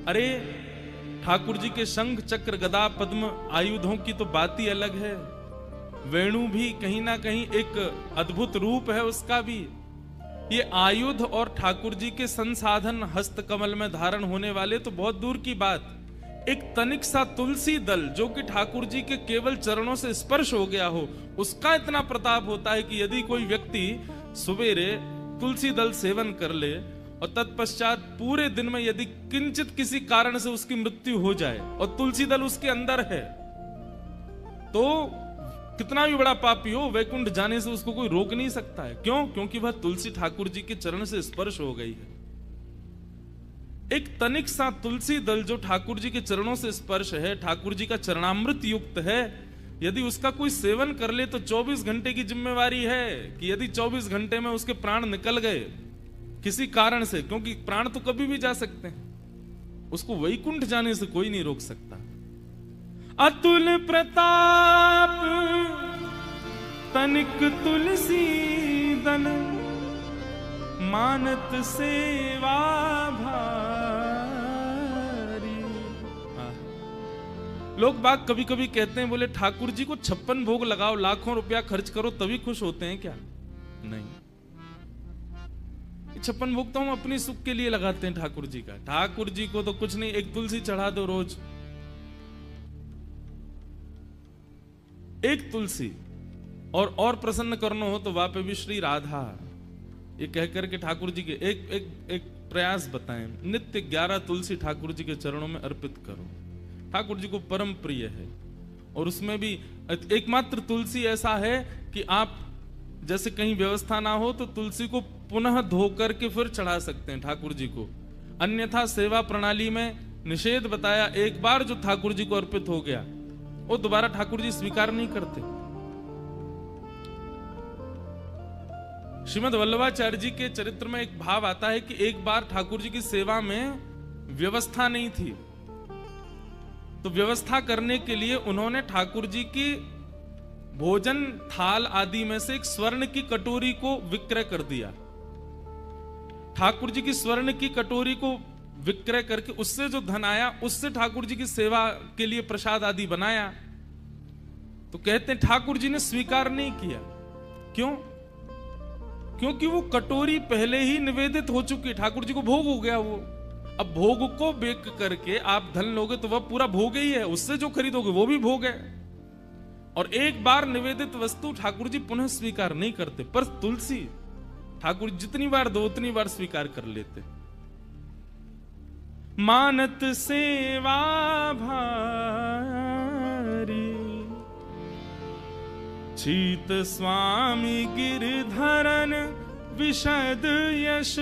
अरे ठाकुर जी के शंख चक्र गदा पद्म आयुधों की तो बात ही अलग है। वेणु भी कहीं ना कहीं एक अद्भुत रूप है उसका भी। ये आयुध और ठाकुर जी के संसाधन हस्त कमल में धारण होने वाले तो बहुत दूर की बात, एक तनिक सा तुलसी दल जो कि ठाकुर जी के केवल चरणों से स्पर्श हो गया हो, उसका इतना प्रताप होता है कि यदि कोई व्यक्ति सवेरे तुलसी दल सेवन कर ले और तत्पश्चात पूरे दिन में यदि किंचित किसी कारण से उसकी मृत्यु हो जाए और तुलसी दल उसके अंदर है, तो कितना भी बड़ा पापी हो वैकुंठ जाने से उसको कोई रोक नहीं सकता है। क्यों? क्योंकि वह तुलसी ठाकुर जी के चरण से स्पर्श हो गई है। एक तनिक सा तुलसी दल जो ठाकुर जी के चरणों से स्पर्श है, ठाकुर जी का चरणामृत युक्त है, यदि उसका कोई सेवन कर ले तो 24 घंटे की जिम्मेवारी है कि यदि 24 घंटे में उसके प्राण निकल गए किसी कारण से, क्योंकि प्राण तो कभी भी जा सकते हैं, उसको वैकुंठ जाने से कोई नहीं रोक सकता। अतुल प्रताप तनिक तुलसी दल मानत सेवा भारी। लोग बाग कभी कभी कहते हैं, बोले ठाकुर जी को 56 भोग लगाओ, लाखों रुपया खर्च करो तभी खुश होते हैं क्या? नहीं, 56 भोग तो हम अपनी सुख के लिए लगाते हैं ठाकुर जी का। ठाकुर जी को तो कुछ नहीं, एक तुलसी चढ़ा दो रोज, एक तुलसी। और प्रसन्न करना हो तो वहां पे भी श्री राधा ये कहकर के ठाकुर जी के एक प्रयास बताएं, नित्य 11 तुलसी ठाकुर जी के चरणों में अर्पित करो। ठाकुर जी को परम प्रिय है। और उसमें भी एकमात्र तुलसी ऐसा है कि आप जैसे कहीं व्यवस्था ना हो तो तुलसी को पुनः धो करके फिर चढ़ा सकते हैं ठाकुर जी को। अन्यथा सेवा प्रणाली में निषेध बताया, एक बार जो ठाकुर जी को अर्पित हो गया वो दोबारा ठाकुर जी स्वीकार नहीं करते। श्रीमद् वल्लभाचार्य जी के चरित्र में एक भाव आता है कि एक बार ठाकुर जी की सेवा में व्यवस्था नहीं थी, तो व्यवस्था करने के लिए उन्होंने ठाकुर जी की भोजन थाल आदि में से एक स्वर्ण की कटोरी को विक्रय कर दिया। ठाकुर जी की स्वर्ण की कटोरी को विक्रय करके उससे जो धन आया उससे ठाकुर जी की सेवा के लिए प्रसाद आदि बनाया। तो कहते हैं ठाकुर जी ने स्वीकार नहीं किया। क्यों? क्योंकि वो कटोरी पहले ही निवेदित हो चुकी, ठाकुर जी को भोग हो गया वो। अब भोग को बेक करके आप धन लोगे तो वह पूरा भोग ही है, उससे जो खरीदोगे वो भी भोग है। और एक बार निवेदित वस्तु ठाकुर जी पुनः स्वीकार नहीं करते, पर तुलसी ठाकुर जितनी बार दो उतनी बार स्वीकार कर लेते। मानत सेवा भारी चीत स्वामी गिरधरन विशद यश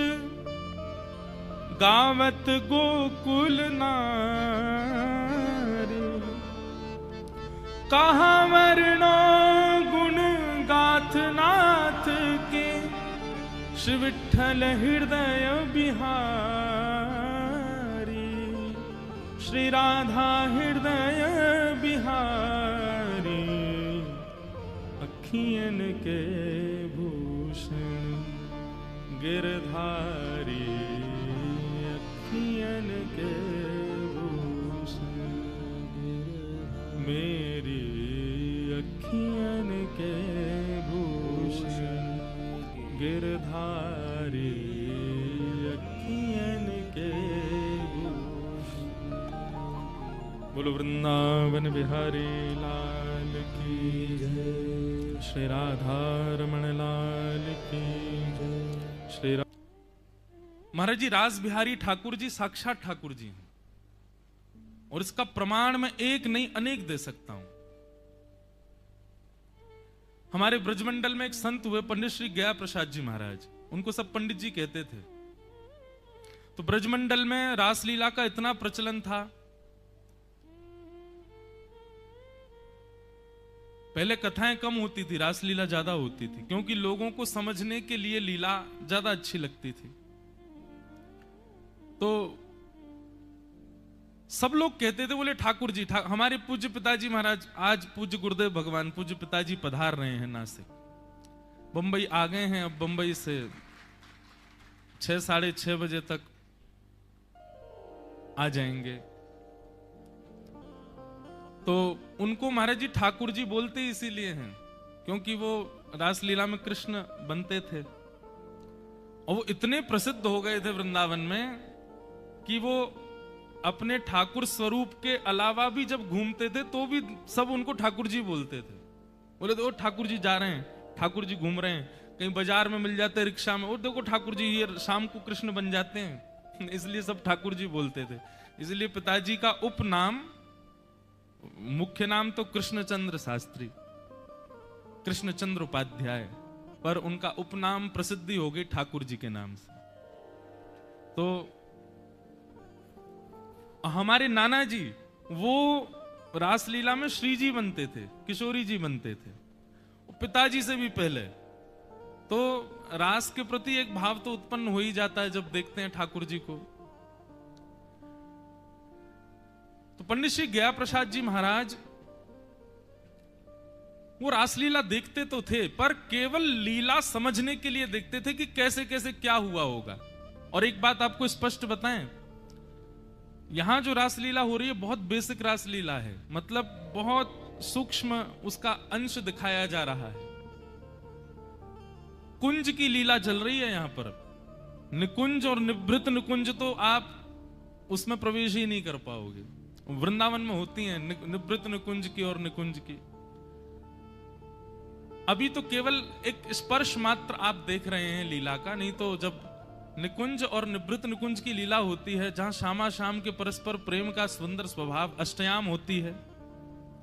गावत गोकुल नारी। कहा वर्णो गुण गाथ नाथ के श्री विठ्ठल हृदय बिहारी। श्री राधा हृदय बिहारी अखियन के भूषण गिरधारी। अखियन के भूषण मेरी अखियन के भूषण गिरधारी। अखियन के भूषण। बोलो वृंदावन बिहारी लाल की जय। श्री राधा रमण लाल की जय। श्री महाराज जी रास बिहारी ठाकुर जी साक्षात ठाकुर जी हैं, और इसका प्रमाण मैं एक नहीं अनेक दे सकता हूं। हमारे ब्रजमंडल में एक संत हुए पंडित श्री गया प्रसाद जी महाराज, उनको सब पंडित जी कहते थे। तो ब्रजमंडल में रासलीला का इतना प्रचलन था। पहले कथाएं कम होती थी, रासलीला ज्यादा होती थी, क्योंकि लोगों को समझने के लिए लीला ज्यादा अच्छी लगती थी। तो सब लोग कहते थे, बोले ठाकुर जी हमारे पूज्य पिताजी महाराज, आज पूज्य गुरुदेव भगवान पूज्य पिताजी पधार रहे हैं नासिक, बंबई आ गए हैं। अब बंबई से 6 साढ़े 6 बजे तक आ जाएंगे। तो उनको महाराज जी ठाकुर जी बोलते इसीलिए हैं क्योंकि वो रासलीला में कृष्ण बनते थे और वो इतने प्रसिद्ध हो गए थे वृंदावन में कि वो अपने ठाकुर स्वरूप के अलावा भी जब घूमते थे तो भी सब उनको ठाकुर जी बोलते थे। बोले तो ठाकुर जी जा रहे हैं, ठाकुर जी घूम रहे हैं, कहीं बाजार में मिल जाते रिक्शा में, और देखो ठाकुर जी ये शाम को कृष्ण बन जाते हैं। इसलिए सब ठाकुर जी बोलते थे। इसलिए पिताजी का उपनाम, मुख्य नाम तो कृष्णचंद्र शास्त्री, कृष्णचंद्र उपाध्याय, पर उनका उपनाम प्रसिद्धि हो गई ठाकुर जी के नाम से। तो हमारे नाना जी वो रासलीला में श्री जी बनते थे, किशोरी जी बनते थे, पिताजी से भी पहले। तो रास के प्रति एक भाव तो उत्पन्न हो ही जाता है जब देखते हैं ठाकुर जी को। तो पंडित श्री गया प्रसाद जी महाराज वो रासलीला देखते तो थे पर केवल लीला समझने के लिए देखते थे कि कैसे कैसे क्या हुआ होगा। और एक बात आपको स्पष्ट बताएं, यहां जो रासलीला हो रही है बहुत बेसिक रासलीला है, मतलब बहुत सूक्ष्म उसका अंश दिखाया जा रहा है। कुंज की लीला चल रही है यहां पर। निकुंज और निभृत निकुंज तो आप उसमें प्रवेश ही नहीं कर पाओगे, वृंदावन में होती हैं निभृत निकुंज की और निकुंज की। अभी तो केवल एक स्पर्श मात्र आप देख रहे हैं लीला का, नहीं तो जब निकुंज और निभृत निकुंज की लीला होती है जहां श्यामा श्याम के परस्पर प्रेम का सुंदर स्वभाव अष्टयाम होती है,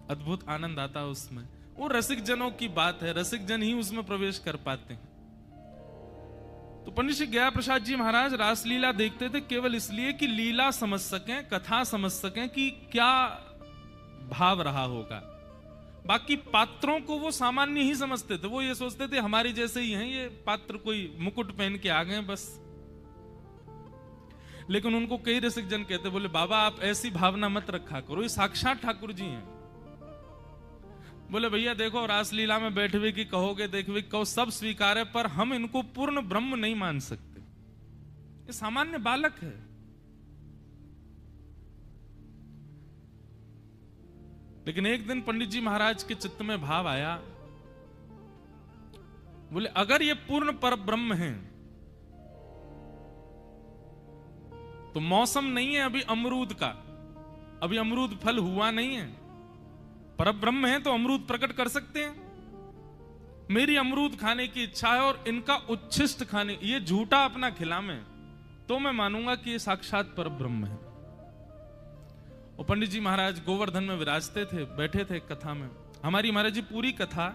अद्भुत आनंद आता है उसमें। वो रसिक जनों की बात है, रसिक जन ही उसमें प्रवेश कर पाते हैं। तो पंडित श्री गया प्रसाद जी महाराज रासलीला देखते थे केवल इसलिए कि लीला समझ सकें, कथा समझ सकें कि क्या भाव रहा होगा। बाकी पात्रों को वो सामान्य ही समझते थे, वो ये सोचते थे हमारे जैसे ही हैं ये पात्र, कोई मुकुट पहन के आ गए बस। लेकिन उनको कई रसिक जन कहते, बोले बाबा आप ऐसी भावना मत रखा करो, ये साक्षात ठाकुर जी हैं। बोले भैया देखो रासलीला में बैठे हुए की कहोगे, देखवे कहो, सब स्वीकार है, पर हम इनको पूर्ण ब्रह्म नहीं मान सकते, ये सामान्य बालक है। लेकिन एक दिन पंडित जी महाराज के चित्त में भाव आया, बोले अगर ये पूर्ण पर ब्रह्म है तो मौसम नहीं है अभी अमरूद का, अभी अमरूद फल हुआ नहीं है, पर ब्रह्म है तो अमरूद प्रकट कर सकते हैं। मेरी अमरूद खाने की इच्छा है और इनका उच्छिष्ट खाने, ये झूठा अपना खिलावे तो मैं मानूंगा कि ये साक्षात पर ब्रह्म है। और पंडित जी महाराज गोवर्धन में विराजते थे, बैठे थे कथा में। हमारी महाराज जी पूरी कथा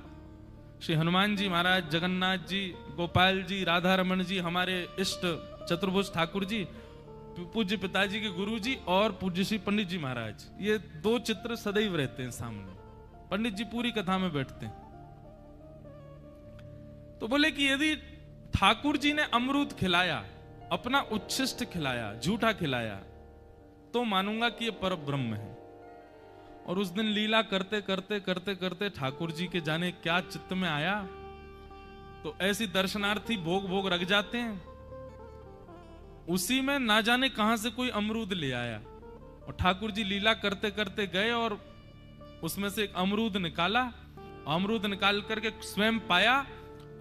श्री हनुमान जी महाराज, जगन्नाथ जी, गोपाल जी, राधा रमन जी, हमारे इष्ट चतुर्भुज ठाकुर जी, पूज्य पिताजी के गुरु जी और पूज्य श्री पंडित जी महाराज, ये दो चित्र सदैव रहते हैं सामने। पंडित जी पूरी कथा में बैठते हैं। तो बोले कि यदि ठाकुर जी ने अमरूद खिलाया, अपना उच्छिष्ट खिलाया, झूठा खिलाया, तो मानूंगा कि ये पर ब्रह्म है। और उस दिन लीला करते करते करते करते ठाकुर जी के जाने क्या चित्त में आया, तो ऐसी दर्शनार्थी भोग भोग रख जाते हैं, उसी में ना जाने कहां से कोई अमरूद ले आया और ठाकुर जी लीला करते करते गए और उसमें से एक अमरूद निकाला। अमरूद निकाल करके स्वयं पाया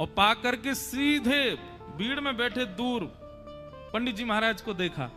और पा करके सीधे भीड़ में बैठे दूर पंडित जी महाराज को देखा